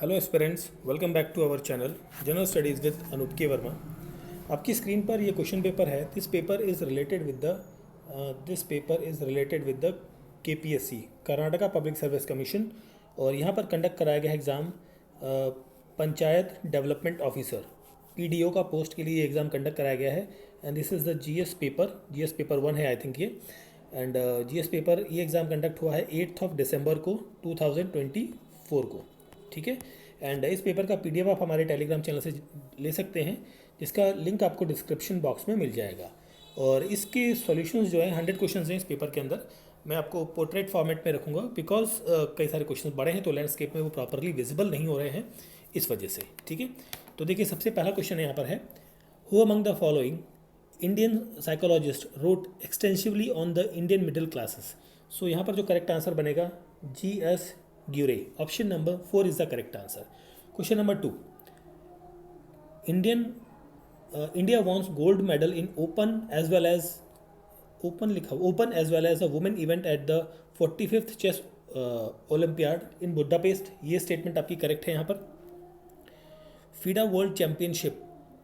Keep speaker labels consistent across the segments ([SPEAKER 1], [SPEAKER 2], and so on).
[SPEAKER 1] Hello aspirants, welcome back to our channel general studies with Anoop K Verma. आपकी screen पर ये question paper है। This paper is related with the KPSC, Karnataka public service commission. और यहाँ पर conduct कराया गया exam panchayat development officer PDO का पोस्ट के लिए ये एग्ज़ाम कंडक्ट कराया गया है। And this is the GS paper 1 है आई थिंक ये। एंड GS पेपर ये एग्ज़ाम कंडक्ट हुआ है 8 दिसंबर को 2024 को। ठीक है। एंड इस पेपर का PDF आप हमारे टेलीग्राम चैनल से ले सकते हैं, जिसका लिंक आपको डिस्क्रिप्शन बॉक्स में मिल जाएगा। और इसके सॉल्यूशंस जो है 100 क्वेश्चंस हैं इस पेपर के अंदर। मैं आपको पोर्ट्रेट फॉर्मेट में रखूँगा बिकॉज कई सारे क्वेश्चंस बड़े हैं तो लैंडस्केप में वो प्रॉपरली विजिबल नहीं हो रहे हैं इस वजह से। ठीक है। तो देखिए, सबसे पहला क्वेश्चन यहाँ पर है, who among the following Indian psychologist wrote extensively on the Indian middle classes. So यहाँ पर जो करेक्ट आंसर बनेगा GS Gure. Option number 4 is the correct answer. Question number 2. India wants gold medal in open as well as a women event at the 45th chess Olympiad in Budapest. ये statement आपकी correct है यहाँ पर। FIDA world championship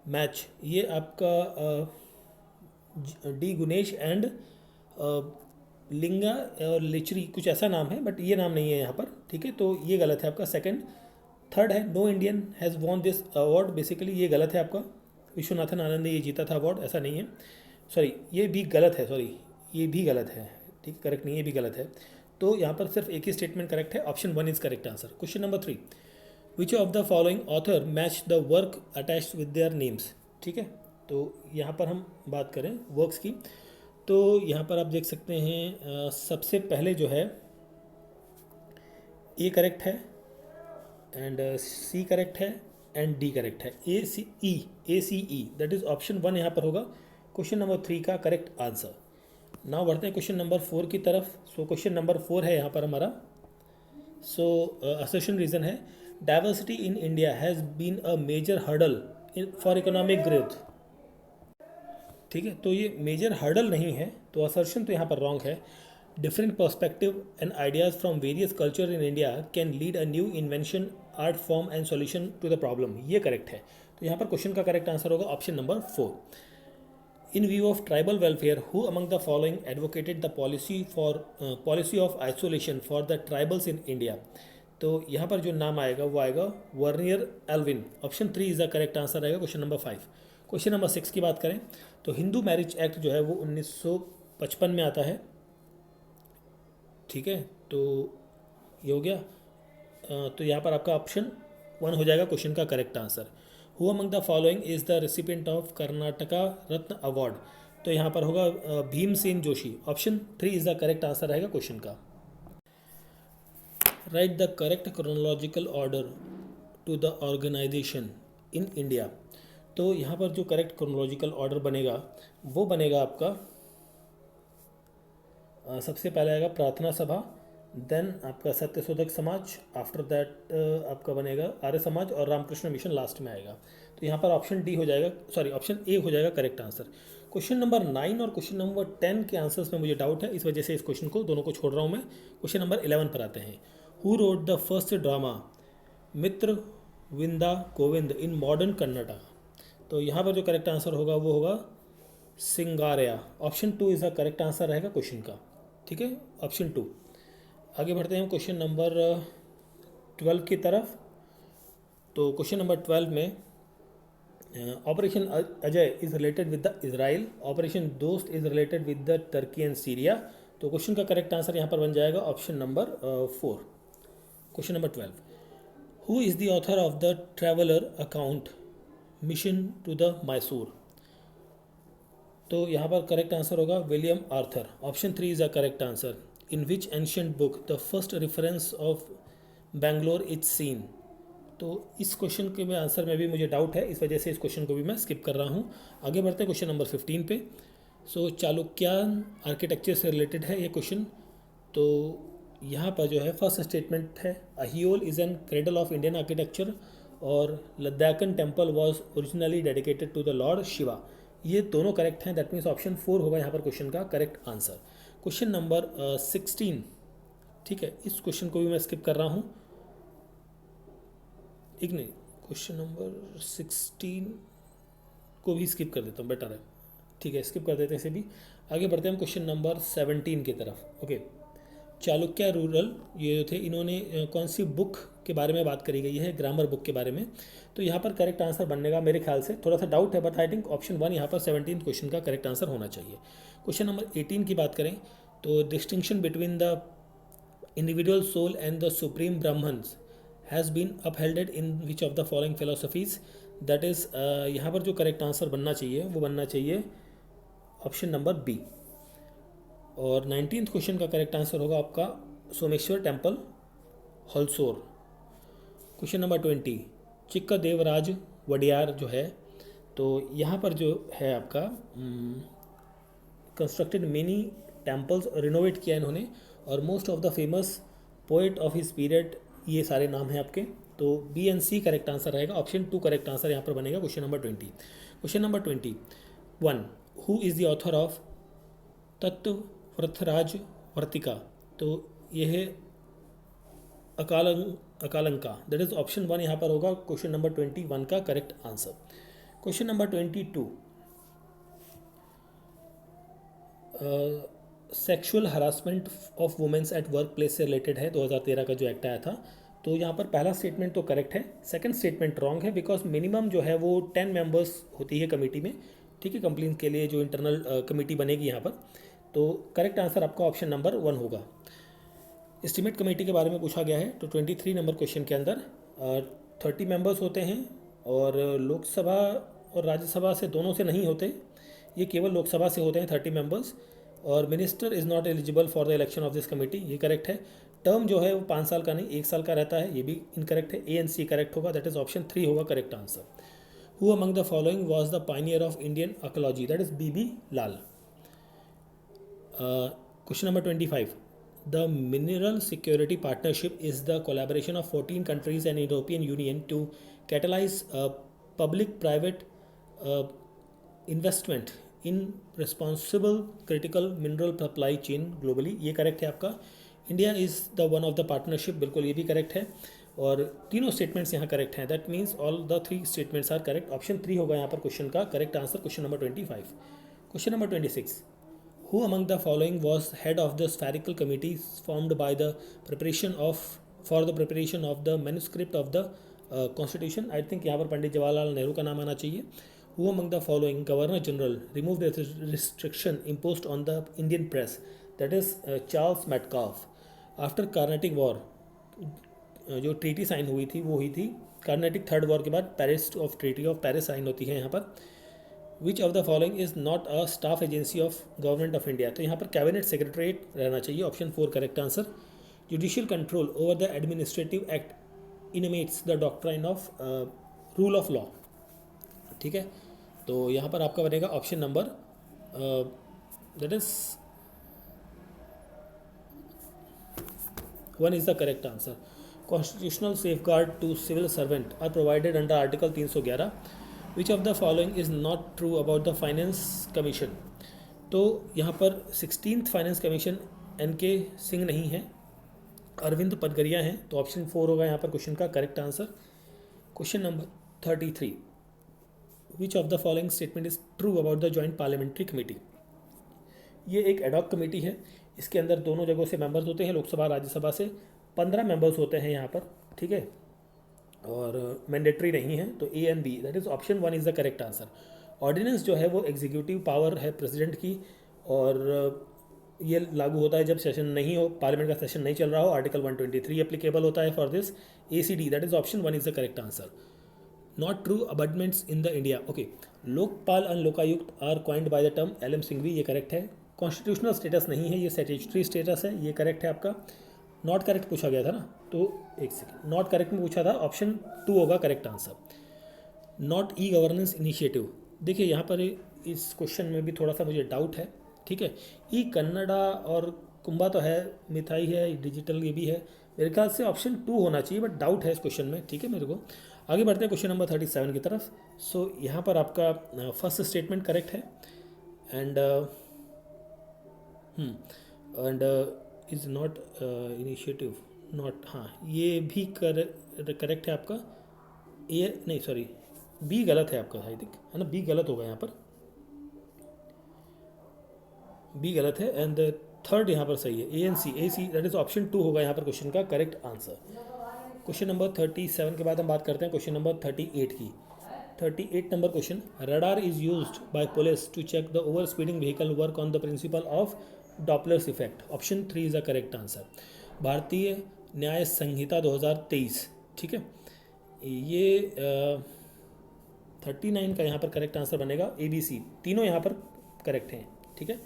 [SPEAKER 1] match ये आपका D Guinness and लिंगा और लिचरी कुछ ऐसा नाम है, बट ये नाम नहीं है यहाँ पर। ठीक है, तो ये गलत है आपका। सेकंड। थर्ड है, no Indian has won this award, basically ये गलत है आपका। विश्वनाथन आनंद ने ये जीता था अवार्ड, ऐसा नहीं है। सॉरी, ये भी गलत है। ये भी गलत है। ठीक है, करेक्ट नहीं है, ये भी गलत है। तो यहाँ पर सिर्फ एक ही स्टेटमेंट करेक्ट है। Option 1 is correct answer. Question number 3, which of the following author match the work attached with their names. ठीक है, तो यहाँ पर हम बात करें वर्क्स की, तो यहाँ पर आप देख सकते हैं सबसे पहले जो है ए करेक्ट है एंड C करेक्ट है एंड D करेक्ट है। ACE दैट इज़ ऑप्शन 1 यहाँ पर होगा क्वेश्चन नंबर 3 का करेक्ट आंसर। नाउ बढ़ते हैं क्वेश्चन नंबर 4 की तरफ। सो क्वेश्चन नंबर 4 है यहाँ पर हमारा। सो असर्शन रीज़न है, diversity in India has been a major hurdle for economic growth. ठीक है, तो ये मेजर हर्डल नहीं है, तो असर्शन तो यहाँ पर रॉन्ग है। Different perspective and ideas from various culture in India can lead a new invention, art form and solution to the problem. ये करेक्ट है। तो यहाँ पर क्वेश्चन का करेक्ट आंसर होगा option number 4। In view of tribal welfare, who among the following advocated the policy of isolation for the tribals in India. तो यहाँ पर जो नाम आएगा वो आएगा वर्नियर Elwin. Option 3 is the correct answer रहेगा क्वेश्चन नंबर 5। क्वेश्चन नंबर 6 की बात करें तो हिंदू मैरिज एक्ट जो है वो 1955 में आता है। ठीक है, तो ये हो गया। तो यहाँ पर आपका ऑप्शन 1 हो जाएगा क्वेश्चन का correct answer. Who among the following is the recipient of Karnataka Ratna award. तो यहाँ पर होगा Bhimsen Joshi. Option 3 is the correct answer रहेगा क्वेश्चन का। Write the correct chronological order to the organisation in India. तो यहाँ पर जो करेक्ट क्रोनोलॉजिकल ऑर्डर बनेगा वो बनेगा आपका सबसे पहले आएगा प्रार्थना सभा, देन आपका सत्यशोधक समाज, आफ्टर दैट आपका बनेगा आर्य समाज और रामकृष्ण मिशन लास्ट में आएगा। तो यहाँ पर ऑप्शन D हो जाएगा, सॉरी ऑप्शन A हो जाएगा करेक्ट आंसर। क्वेश्चन नंबर 9 और क्वेश्चन नंबर 10 के आंसर्स में मुझे डाउट है, इस वजह से इस क्वेश्चन को दोनों को छोड़ रहा हूँ मैं। क्वेश्चन नंबर 11 पर आते हैं। Who wrote the first drama Mitravinda Govind in modern Kannada. तो यहाँ पर जो करेक्ट आंसर होगा वो होगा Singaraya. Option 2 is the correct answer रहेगा क्वेश्चन का। ठीक है, ऑप्शन 2। आगे बढ़ते हैं क्वेश्चन नंबर 12 की तरफ। तो क्वेश्चन नंबर 12 में operation Ajay is related with the Israel, operation Dost is related with the Turkey and Syria. तो क्वेश्चन का करेक्ट आंसर यहाँ पर बन जाएगा option number 4। Question number 12, who is the author of the traveller account mission to the Mysore. तो यहाँ पर correct answer होगा William Arthur. Option 3 is the correct answer. In which ancient book the first reference of Bangalore is seen. तो इस question के में answer में भी मुझे डाउट है, इस वजह से इस क्वेश्चन को भी मैं स्किप कर रहा हूँ। आगे बढ़ते हैं क्वेश्चन नंबर 15 पे। सो चालुक्यान आर्किटेक्चर से रिलेटेड है ये क्वेश्चन। तो यहाँ पर जो है फर्स्ट स्टेटमेंट है, Aihole is an cradle of Indian architecture और Ladkhan temple was originally dedicated to the lord Shiva. ये दोनों करेक्ट हैं, दैट मीन्स ऑप्शन 4 होगा यहाँ पर क्वेश्चन का करेक्ट आंसर। क्वेश्चन नंबर 16, ठीक है, इस क्वेश्चन को भी मैं स्किप कर रहा हूँ। एक नहीं, क्वेश्चन नंबर 16 को भी स्किप कर देता हूँ, बेटर है। ठीक है, स्किप कर देते हैं इसे भी। आगे बढ़ते हैं हम क्वेश्चन नंबर 17 की तरफ। ओके, चालुक्य रूरल ये जो थे, इन्होंने कौन सी बुक के बारे में बात करी गई है? ग्रामर बुक के बारे में। तो यहाँ पर करेक्ट आंसर बनने का मेरे ख्याल से थोड़ा सा डाउट है, बट आई थिंक ऑप्शन 1 यहाँ पर 17 क्वेश्चन का करेक्ट आंसर होना चाहिए। क्वेश्चन नंबर 18 की बात करें तो distinction between the individual soul and the supreme Brahmans has been upholded in which of the following philosophies, that is, यहाँ पर जो करेक्ट आंसर बनना चाहिए वो बनना चाहिए ऑप्शन नंबर बी। और 19th क्वेश्चन का करेक्ट आंसर होगा आपका सोमेश्वर टेम्पल, हलसोर। क्वेश्चन नंबर 20, चिक्का देवराज वडियार जो है, तो यहाँ पर जो है आपका कंस्ट्रक्टेड मेनी टेम्पल्स, रिनोवेट किया इन्होंने, और most of the famous poet of his period, ये सारे नाम हैं आपके। तो B and C correct answer रहेगा, ऑप्शन 2 करेक्ट आंसर यहाँ पर बनेगा question number 20। Question number 21, who is the author of Tatvavrataraj Vartika? तो यह है अकालंका, दैट इज ऑप्शन 1 यहाँ पर होगा क्वेश्चन नंबर 21 का correct answer. Question number 22, sexual harassment of womens at work place से रिलेटेड है, 2013 का जो एक्ट आया था। तो यहाँ पर पहला स्टेटमेंट तो करेक्ट है, सेकंड स्टेटमेंट रॉन्ग है, बिकॉज मिनिमम जो है वो 10 मेंबर्स होती है कमेटी में। ठीक है, कंप्लेंट के लिए जो इंटरनल कमेटी बनेगी यहाँ पर। तो करेक्ट आंसर आपका ऑप्शन नंबर 1 होगा। एस्टीमेट कमेटी के बारे में पूछा गया है, तो 23 नंबर क्वेश्चन के अंदर 30 मेंबर्स होते हैं, और लोकसभा और राज्यसभा से दोनों से नहीं होते, ये केवल लोकसभा से होते हैं 30 मेंबर्स। और minister is not eligible for the election of this committee, ये करेक्ट है। टर्म जो है वो 5 साल का नहीं 1 साल का रहता है, ये भी इनकरेक्ट है। ए एंड सी करेक्ट होगा, दैट इज ऑप्शन 3 होगा correct answer. Who among the following was the pioneer of Indian archaeology? That is B Lal. Question number 25. The Mineral Security Partnership is the collaboration of 14 countries and European Union to catalyze public-private uh, investment in responsible critical mineral supply chain globally. ये correct है आपका। India is the one of the partnership, बिल्कुल ये भी correct है। और तीनों statements यहाँ करेक्ट हैं, that means all the 3 statements are correct. Option 3 होगा यहाँ पर क्वेश्चन का correct answer, question number 25। Question number 26, who among the following was head of the spherical committee formed by the preparation of for the preparation of the manuscript of the constitution? I think यहाँ पर पंडित जवाहरलाल नेहरू का नाम आना चाहिए। Who among the following governor general removed the restriction imposed on the Indian press? That is Charles Metcalfe. After Carnatic War, जो treaty sign हुई थी वो हुई थी कार्नेटिक थर्ड वॉर के बाद, Paris of treaty of Paris sign होती है यहाँ पर। Which of the following is not a staff agency of government of India? तो यहाँ पर कैबिनेट सेक्रेटरीट रहना चाहिए, option 4 correct answer. Judicial control over the administrative act inmates the doctrine of rule of law. ठीक है, तो यहाँ पर आपका बनेगा option number that is 1 is the correct answer. Constitutional safe guard to civil servant are provided under article 311। Which of the following is not true about the finance commission? तो यहाँ पर 16th finance commission NK Singh नहीं है, अरविंद पनगरिया हैं, तो option 4 होगा यहाँ पर क्वेश्चन का correct answer. Question number 33, which of the following statement is true about the joint parliamentary committee? ये एक एडॉक कमेटी है, इसके अंदर दोनों जगहों से मेंबर्स होते हैं, लोकसभा राज्यसभा से 15 मेंबर्स होते हैं यहाँ पर। ठीक है, और मैंडेटरी नहीं है, तो A and B that is option 1 is the correct answer. Ordinance जो है वो एग्जीक्यूटिव पावर है प्रेसिडेंट की, और ये लागू होता है जब सेशन नहीं हो, पार्लियामेंट का सेशन नहीं चल रहा हो। आर्टिकल 123 एप्लीकेबल होता है for this. ACD that is option 1 is the correct answer. Not true abatements in the India, okay, Lokpal and Lokayukta are coined by the term LM Singhvi, ये करेक्ट है। कॉन्स्टिट्यूशनल स्टेटस नहीं है, ये स्टैट्यूटरी स्टेटस है, ये correct है आपका। नॉट करेक्ट पूछा गया था ना, तो एक सेकेंड, नॉट करेक्ट में पूछा था, ऑप्शन 2 होगा correct answer. Not e governance initiative, देखिए यहाँ पर इस क्वेश्चन में भी थोड़ा सा मुझे डाउट है। ठीक है, ई कन्नडा और कुंभा तो है, मिथाई है, डिजिटल ये भी है, मेरे ख्याल से ऑप्शन 2 होना चाहिए, बट डाउट है इस क्वेश्चन में। ठीक है, मेरे को आगे बढ़ते हैं क्वेश्चन नंबर 37 की तरफ। सो यहाँ पर आपका फर्स्ट स्टेटमेंट करेक्ट है, and is not initiative not, हाँ ये भी करेक्ट है आपका। ए नहीं सॉरी, बी गलत है आपका, आई थिंक है ना, बी गलत होगा यहाँ पर, बी गलत है एंड थर्ड यहाँ पर सही है, A and C, A C that is option 2 होगा यहाँ पर क्वेश्चन का करेक्ट आंसर। क्वेश्चन नंबर 37 के बाद हम बात करते हैं क्वेश्चन नंबर 38 की। 38 number question, radar is used by police to check the over speeding vehicle work on the principle of Doppler's effect, option 3 is the correct answer. Bharatiya Nyaya संहिता 2023, ठीक है, ये 39 का यहाँ पर करेक्ट आंसर बनेगा, ए बी सी तीनों यहाँ पर करेक्ट हैं, ठीक है।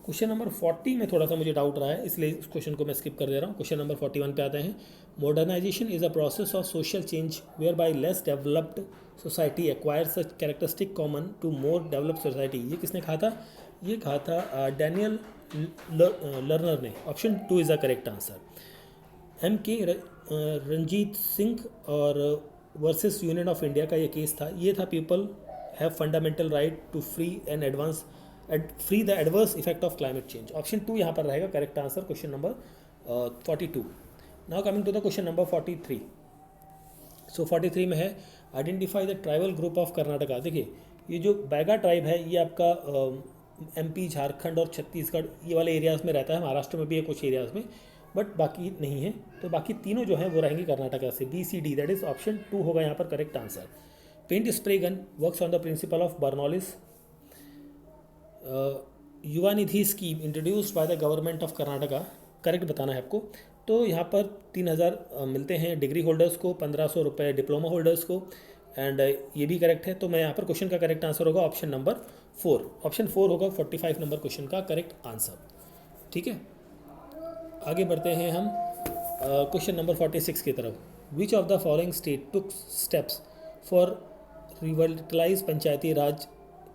[SPEAKER 1] क्वेश्चन नंबर 40 में थोड़ा सा मुझे डाउट रहा है, इसलिए इस क्वेश्चन को मैं स्किप कर दे रहा हूँ। क्वेश्चन नंबर 41 पे आते हैं। Modernisation is a process of social change whereby less developed society acquires a characteristic common to more developed society, ये किसने कहा था? ये कहा था डैनियल लर्नर ने, option 2 is the correct answer. M K Ranjit Singh और वर्सेस यूनियन ऑफ इंडिया का ये केस था, ये था people have fundamental right to free and the adverse effect of climate change, option 2 यहाँ पर रहेगा correct answer question number 42। Now coming to the question number 43। So 43 में है identify the tribal group of Karnataka. देखिए ये जो बैगा ट्राइब है ये आपका एमपी, झारखंड और छत्तीसगढ़ ये वाले एरियाज़ में रहता है, महाराष्ट्र में भी है कुछ एरियाज़ में, बट बाकी नहीं है। तो बाकी तीनों जो हैं वो रहेंगे कर्नाटका से, B C D, that is option 2 होगा यहाँ पर correct answer. Paint spray gun works on the principle of Bernoulli's. Yuva Nidhi scheme introduced by the government of Karnataka, correct बताना है आपको। तो यहाँ पर 3000 मिलते हैं डिग्री होल्डर्स को, 1500 रुपये डिप्लोमा होल्डर्स को, एंड ये भी करेक्ट है। तो मैं यहाँ पर क्वेश्चन का करेक्ट आंसर होगा ऑप्शन नंबर 4, ऑप्शन 4 होगा 45 नंबर क्वेश्चन का करेक्ट आंसर, ठीक है। आगे बढ़ते हैं हम क्वेश्चन नंबर 46 की तरफ। Which of the following state took steps for revitalise Panchayati Raj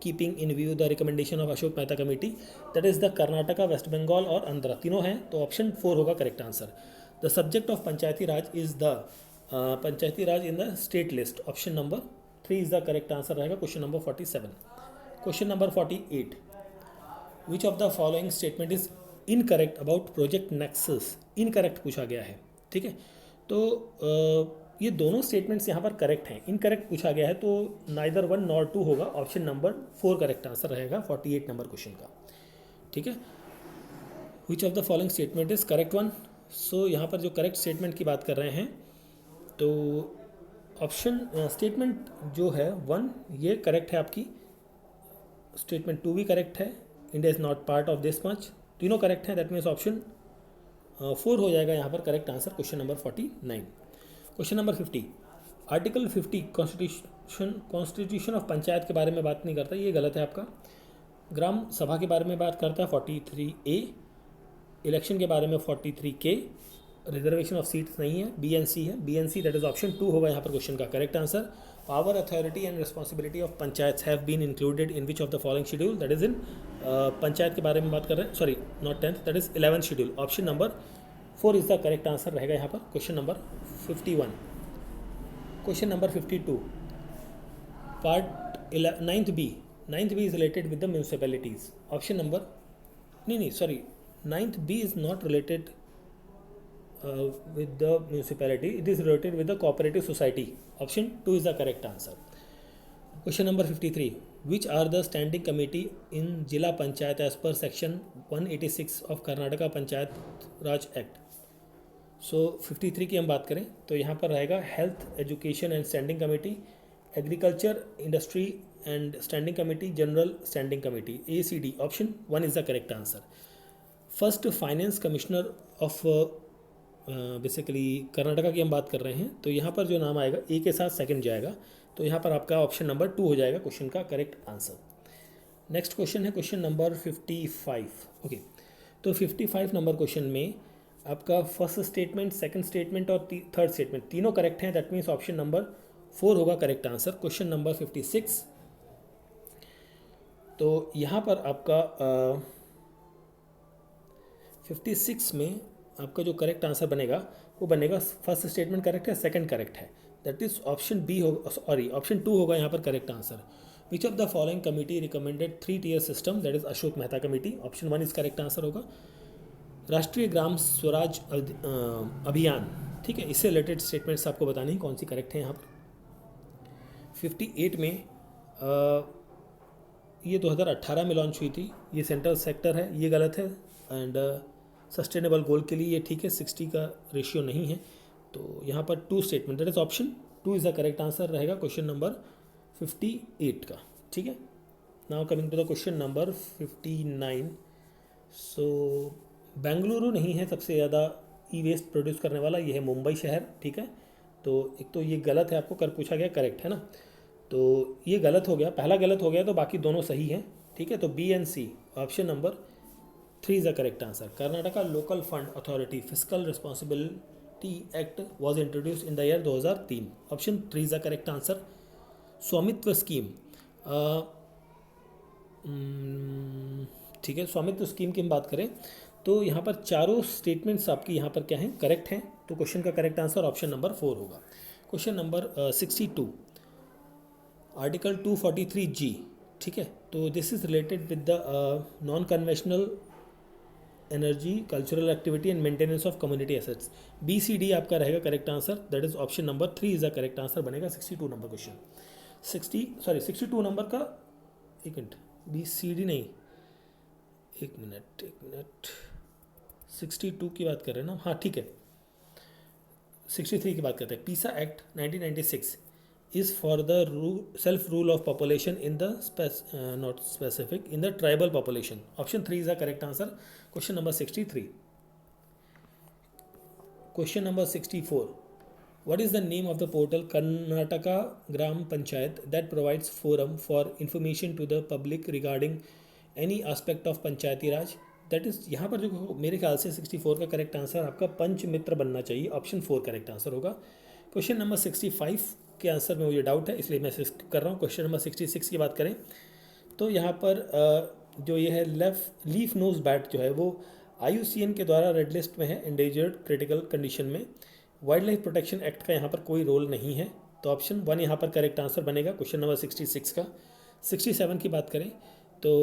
[SPEAKER 1] keeping in view the recommendation of Ashok Mehta committee, that is the Karnataka, West Bengal और आंध्र, तीनों हैं। तो ऑप्शन 4 होगा correct answer. The subject of Panchayati Raj is the Panchayati Raj in the state list, option number 3 is the correct answer रहेगा question number 47। Question number 48, which of the following statement is incorrect about project nexus, incorrect पूछा गया है, ठीक है। तो ये दोनों statements यहाँ पर करेक्ट हैं, इनकरेक्ट पूछा गया है तो नाइदर 1 नॉर 2 होगा, ऑप्शन नंबर 4 करेक्ट आंसर रहेगा 48 नंबर क्वेश्चन का, ठीक है। Which of the following statement is correct one. So यहाँ पर जो करेक्ट स्टेटमेंट की बात कर रहे हैं तो ऑप्शन स्टेटमेंट जो है 1 ये करेक्ट है आपकी, स्टेटमेंट 2 भी करेक्ट है, India is not part of this much, तीनों करेक्ट हैं, दैट मीन्स ऑप्शन 4 हो जाएगा यहाँ पर correct answer question number 49। Question number 50, article 50 constitution of panchayat के बारे में बात नहीं करता, ये गलत है आपका। ग्राम सभा के बारे में बात करता है 43A, इलेक्शन के बारे में 43K, रिजर्वेशन ऑफ सीट्स नहीं है, BNC है, BNC दैट इज ऑप्शन 2 होगा यहाँ पर क्वेश्चन का correct answer. Power, authority and responsibility of panchayat have been included in which of the following schedule, that is in panchayat के बारे में बात कर रहे हैं, sorry not 10th, that is 11th schedule, option number 4 is the correct answer रहेगा यहाँ पर question number 51। Question number 52, part 9th B is related with the municipalities, option number नहीं sorry 9th B is not related with the municipality, it is related with the cooperative society, option 2 is the correct answer. Question number 53, which are the standing committee in Jila Panchayat as per section 186 of Karnataka Panchayat Raj Act. So 53 की हम बात करें तो यहाँ पर रहेगा health, education and standing committee, agriculture, industry and standing committee, general standing committee, ACD, option 1 is the correct answer. First finance commissioner of basically Karnataka की हम बात कर रहे हैं तो यहाँ पर जो नाम आएगा ए के साथ सेकंड जाएगा, तो यहाँ पर आपका ऑप्शन नंबर 2 हो जाएगा क्वेश्चन का करेक्ट आंसर। नेक्स्ट क्वेश्चन है क्वेश्चन नंबर 55। ओके, तो 55 नंबर क्वेश्चन में आपका फर्स्ट स्टेटमेंट, सेकंड स्टेटमेंट और थर्ड स्टेटमेंट तीनों करेक्ट हैं, दैट मीन्स ऑप्शन नंबर 4 होगा करेक्ट आंसर। क्वेश्चन नंबर 56, तो यहाँ पर आपका 56 में आपका जो करेक्ट आंसर बनेगा वो बनेगा, फर्स्ट स्टेटमेंट करेक्ट है, सेकंड करेक्ट है, दैट इज ऑप्शन बी होगा, सॉरी ऑप्शन 2 होगा यहाँ पर correct answer. Which of the following committee recommended 3-tier system, that is Ashok Mehta committee, option 1 is correct answer होगा। राष्ट्रीय ग्राम स्वराज अभियान, ठीक है, इससे रिलेटेड स्टेटमेंट्स आपको बतानी कौन सी करेक्ट है यहाँ पर। 58 में ये 2018 में लॉन्च हुई थी। ये सेंट्रल सेक्टर है, ये गलत है। एंड सस्टेनेबल गोल के लिए ये ठीक है, 60 का रेशियो नहीं है। तो यहाँ पर 2 statement, that is option 2 is the correct answer रहेगा क्वेश्चन नंबर 58 का। ठीक है, now coming to the question number 59। So Bengaluru नहीं है सबसे ज़्यादा ई वेस्ट प्रोड्यूस करने वाला, ये है मुंबई शहर। ठीक है, तो एक तो ये गलत है, आपको कर पूछा गया, करेक्ट है ना, तो ये गलत हो गया, पहला गलत हो गया, तो बाकी दोनों सही हैं। ठीक है, तो B and C, option number 3 is the correct answer. Karnataka local fund authority physical responsibility act was introduce in the year 2003। Option 3 is the correct answer. Svamitva scheme, ठीक है, स्वामित्व स्कीम की हम बात करें तो यहाँ पर चारों स्टेटमेंट्स आपकी यहाँ पर क्या हैं, करेक्ट हैं। तो क्वेश्चन का करेक्ट आंसर ऑप्शन नंबर 4 होगा। Question number 62, article 243G। ठीक है, तो this is related with the non conventional energy cultural activity and maintenance of community assets. BCD आपका रहेगा correct answer, that is option number 3 is the correct answer बनेगा 62 number question. 62 number का, एक minute, BCD नहीं, एक minute 62 की बात कर रहे हैं ना, हाँ ठीक है, 63 की बात करते हैं। पीसा act 1996 is for the self rule of population in the not specific in the tribal population. Option 3 is the correct answer. Question number 63. Question number 64. What is the name of the portal Karnataka Gram Panchayat that provides forum for information to the public regarding any aspect of Panchayati Raj? That is यहाँ पर जो मेरे ख्याल से 64 का correct answer आपका पंच मित्र बनना चाहिए, ऑप्शन 4 करेक्ट आंसर होगा। क्वेश्चन नंबर 65 के आंसर में मुझे डाउट है, इसलिए मैं कर रहा हूँ। क्वेश्चन नंबर 66 की बात करें तो यहाँ पर जो ये है लीफ नोज बैट जो है वो IUCN के द्वारा रेड लिस्ट में है, एंडेंजर्ड क्रिटिकल कंडीशन में। वाइल्ड लाइफ प्रोटेक्शन एक्ट का यहाँ पर कोई रोल नहीं है, तो ऑप्शन 1 यहाँ पर करेक्ट आंसर बनेगा क्वेश्चन नंबर 66 का। 67 की बात करें तो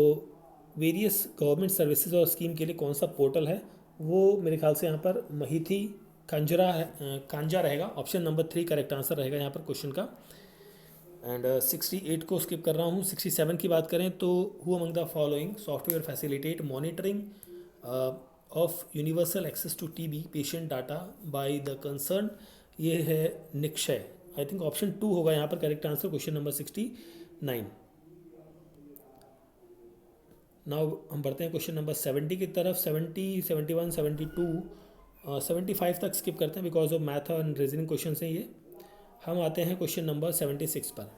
[SPEAKER 1] वेरियस गवर्नमेंट सर्विसेज और स्कीम के लिए कौन सा पोर्टल है, वो मेरे ख्याल से यहाँ पर महिथी कांजा रहेगा, ऑप्शन नंबर 3 करेक्ट आंसर रहेगा यहाँ पर क्वेश्चन का। एंड 68 को स्किप कर रहा हूँ। 67 की बात करें तो who among the following software facilitate monitoring of universal access to TB patient data by the concern, ये है निक्षय। आई थिंक ऑप्शन 2 होगा यहाँ पर correct answer question number 69। Now हम बढ़ते हैं क्वेश्चन नंबर 70 की तरफ। 70, 71, 72, 75 तक स्किप करते हैं because of math and reasoning question हैं ये। हम आते हैं क्वेश्चन नंबर 76 पर।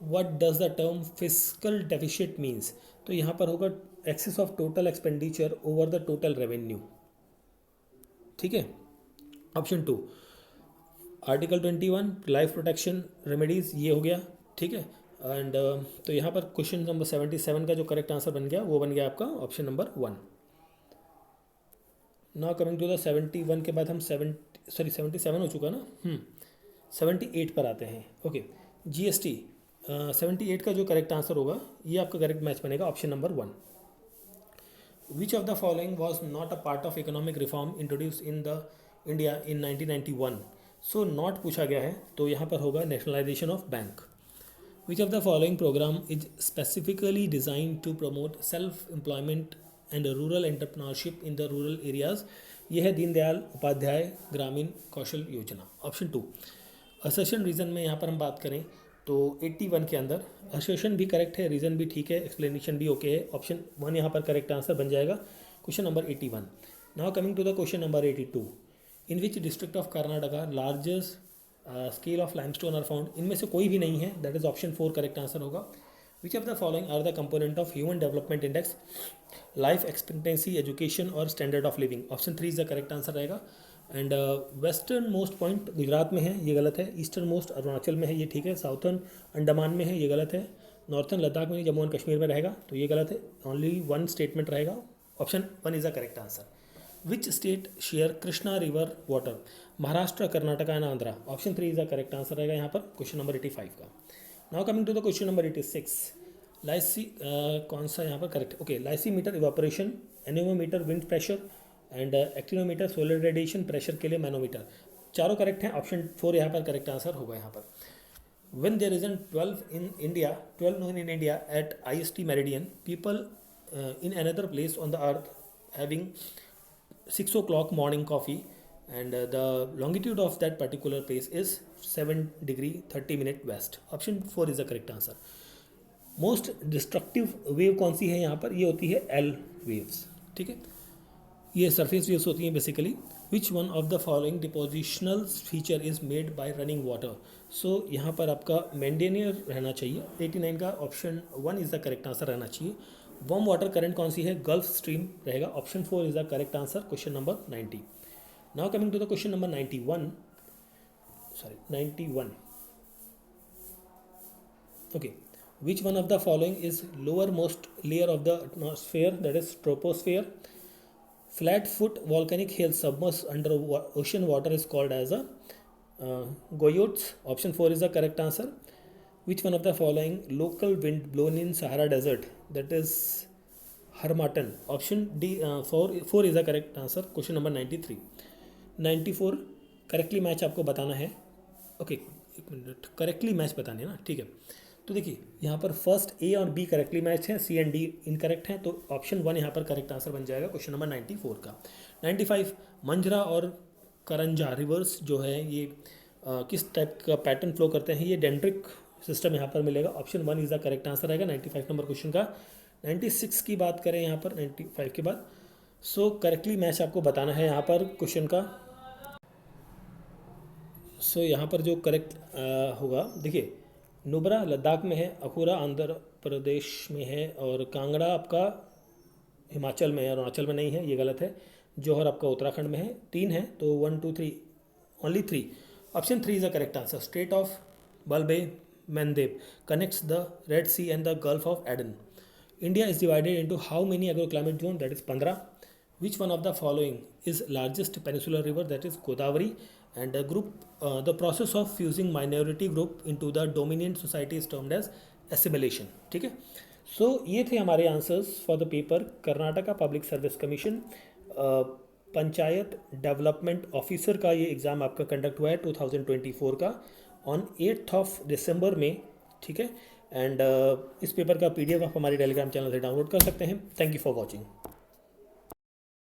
[SPEAKER 1] What does the term fiscal deficit means, तो यहाँ पर होगा excess of total expenditure over the total revenue. ठीक है, option 2 article 21 life protection remedies, ये हो गया। ठीक है, एंड तो यहाँ पर क्वेश्चन नंबर 77 का जो करेक्ट आंसर बन गया वो बन गया आपका option number 1। Now coming to the 71 के बाद हम 77 हो चुका ना, 78 पर आते हैं। ओके, GST 78 का जो करेक्ट आंसर होगा ये आपका करेक्ट मैच बनेगा option number 1। Which of the following was not a part of economic reform introduce in the India in 1991। So not पूछा गया है, तो यहाँ पर होगा nationalisation of bank. Which of the following program is specifically designed to promote self-employment and rural entrepreneurship in the rural areas? यह है दीनदयाल उपाध्याय ग्रामीण Kaushal Yojana, option 2। Assertion reason में यहाँ पर हम बात करें तो 81 के अंदर असर्शन भी करेक्ट है, रीज़न भी ठीक है, एक्सप्लेनेशन भी ओके है, ऑप्शन 1 यहाँ पर करेक्ट आंसर बन जाएगा question number 81। Now coming to the question number 82, in which district of Karnataka largest scale of limestone are found, इनमें से कोई भी नहीं है, that is option 4 correct answer होगा। Which of the following are the component of human development index, life expectancy, education और standard of living, option 3 is the correct answer रहेगा। And western most point Gujarat में है, ये गलत है। Eastern most Arunachal में है, ये ठीक है। साउथर्न अंडमान में है, ये गलत है। नॉर्थर्न लद्दाख में, जम्मू एंड कश्मीर में रहेगा, तो ये गलत है। ओनली 1 स्टेटमेंट रहेगा, option 1 is the correct answer. Which state share Krishna river water, Maharashtra, Karnataka and Andhra, option 3 is the correct answer रहेगा यहाँ पर क्वेश्चन नंबर 85 का। Now coming to the question number 86, लाइसी कौन सा यहाँ पर correct, okay, lysimeter evaporation, anemometer wind pressure and actinometer solar radiation pressure के लिए मैनोमीटर, चारों करेक्ट हैं, ऑप्शन 4 यहाँ पर करेक्ट आंसर होगा यहाँ पर। when there is an 12 noon in India at IST meridian, people in another place on the earth having 6 o'clock morning coffee, and the longitude of that particular place is 7 degree 30 minute west. Option 4 is the correct answer. Most destructive wave कौन सी है यहाँ पर? ये होती है L waves, ठीक है, ये सरफेस वेव्स होती हैं basically. Which one of the following depositional feature is made by running water? So यहाँ पर आपका मेंडेनियर रहना चाहिए. 89 का option 1 is the correct answer रहना चाहिए. वार्म वाटर करंट कौन सी है? गल्फ स्ट्रीम रहेगा. Option 4 is the correct answer. Question number 90. Now coming to the question number 91. Okay, which one of the following is lowermost layer of the atmosphere, that is troposphere? Flat foot volcanic hill submerged under ocean water is called as a goyotes. Option 4 is the correct answer. Which one of the following local wind blown in Sahara desert, that is Harmattan? Option D, 4 is the correct answer. Question number 93. 94 correctly match आपको बताना है. Okay, एक minute, correctly match बताने ना, ठीक है. तो देखिए यहाँ पर फर्स्ट ए और बी करेक्टली मैच है, सी एंड डी इनकरेक्ट हैं, तो ऑप्शन 1 यहाँ पर करेक्ट आंसर बन जाएगा क्वेश्चन नंबर 94 का. 95 मंजरा और करंजा रिवर्स जो है ये किस टाइप का पैटर्न फ्लो करते हैं? ये डेंड्रिक सिस्टम यहाँ पर मिलेगा. Option 1 is the correct answer रहेगा 95 नंबर क्वेश्चन का. 96 की बात करें यहाँ पर 95 के बाद, सो करेक्टली मैच आपको बताना है यहाँ पर क्वेश्चन का. सो यहाँ पर जो करेक्ट होगा, देखिए नुब्रा लद्दाख में है, अखूरा आंध्र प्रदेश में है, और कांगड़ा आपका हिमाचल में है, अरुणाचल में नहीं है, ये गलत है. जौहर आपका उत्तराखंड में है. 3 है तो 1 2 3 only 3. Option 3 is the correct answer. Strait of Bab-el-Mandeb connects the Red Sea and the Gulf of Aden. India is divided into how many agro climate zone? That is 15. Which one of the following is largest peninsular river? That is Godavari. And the process of fusing minority group into the dominant society is termed as assimilation. ठीक है. सो ये थे हमारे answers for the paper Karnataka public service commission panchayat development officer का. ये exam आपका conduct हुआ है 2024 का ऑन 8 दिसंबर में, ठीक है. एंड इस पेपर का PDF आप हमारे टेलीग्राम चैनल से डाउनलोड कर सकते हैं. Thank you for watching.